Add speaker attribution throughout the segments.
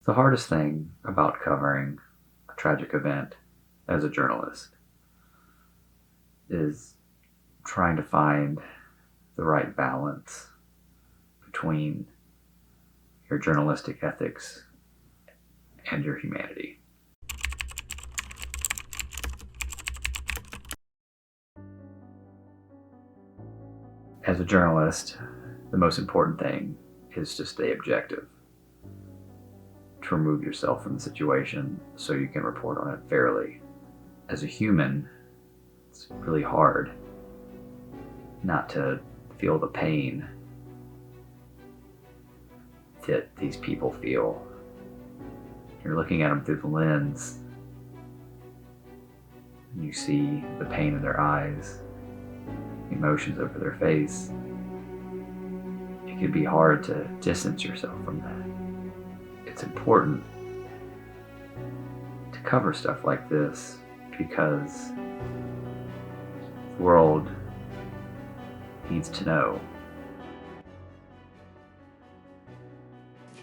Speaker 1: The hardest thing about covering a tragic event as a journalist is trying to find the right balance between your journalistic ethics and your humanity. As a journalist, the most important thing is to stay objective, to remove yourself from the situation so you can report on it fairly. As a human, it's really hard not to feel the pain that these people feel. You're looking at them through the lens, and you see the pain in their eyes, emotions over their face. It can be hard to distance yourself from that. It's important to cover stuff like this because the world needs to know.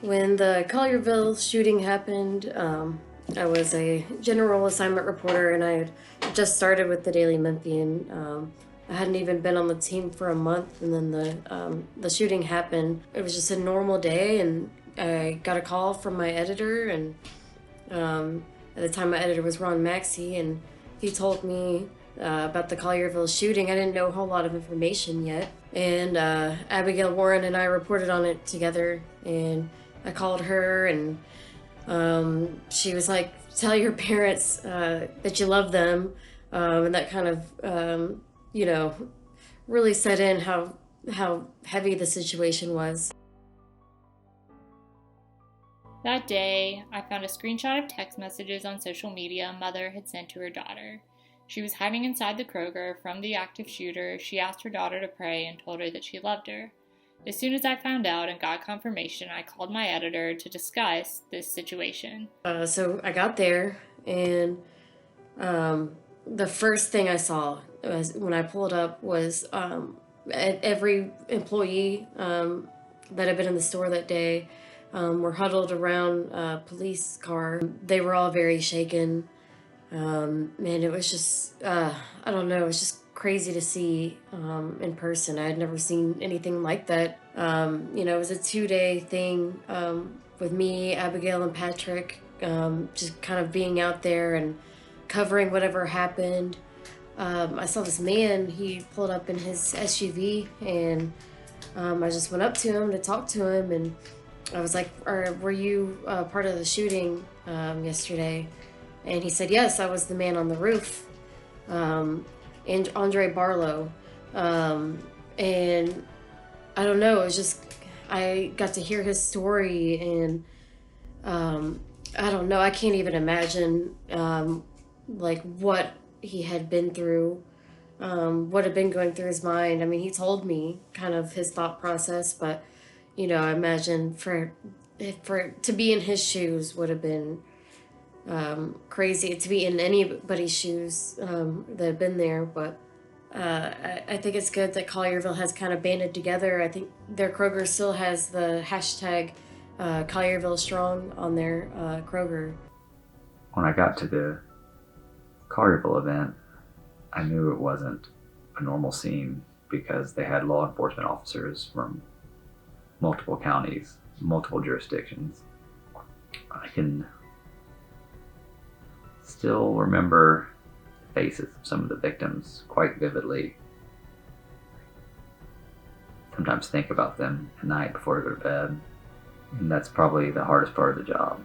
Speaker 2: When the Collierville shooting happened, I was a general assignment reporter, and I had just started with the Daily Memphian. I hadn't even been on the team for a month, and then the shooting happened. It was just a normal day, and I got a call from my editor, and at the time my editor was Ron Maxey, and he told me about the Collierville shooting. I didn't know a whole lot of information yet, and Abigail Warren and I reported on it together, and I called her, and she was like, tell your parents that you love them, and that kind of, really set in how heavy the situation was.
Speaker 3: That day, I found a screenshot of text messages on social media a mother had sent to her daughter. She was hiding inside the Kroger from the active shooter. She asked her daughter to pray and told her that she loved her. As soon as I found out and got confirmation, I called my editor to discuss this situation.
Speaker 2: So I got there, and the first thing I saw when I pulled up was every employee that had been in the store that day were huddled around a police car. They were all very shaken. Man, it was just, I don't know, it was just crazy to see in person. I had never seen anything like that. It was a 2-day thing with me, Abigail, and Patrick, just kind of being out there and covering whatever happened. I saw this man, he pulled up in his SUV, and I just went up to him to talk to him, and I was like, were you part of the shooting yesterday? And he said, yes, I was the man on the roof, and Andre Barlow. And I don't know, it was just, I got to hear his story, and I don't know, I can't even imagine what he had been through, what had been going through his mind. I mean, he told me kind of his thought process, but I imagine for to be in his shoes would have been crazy, to be in anybody's shoes that had been there. But I think it's good that Collierville has kind of banded together. I think their Kroger still has the hashtag Collierville Strong on their Kroger.
Speaker 1: When I got to the Collierville event, I knew it wasn't a normal scene because they had law enforcement officers from multiple counties, multiple jurisdictions. I can still remember the faces of some of the victims quite vividly. Sometimes think about them at night before I go to bed, and that's probably the hardest part of the job.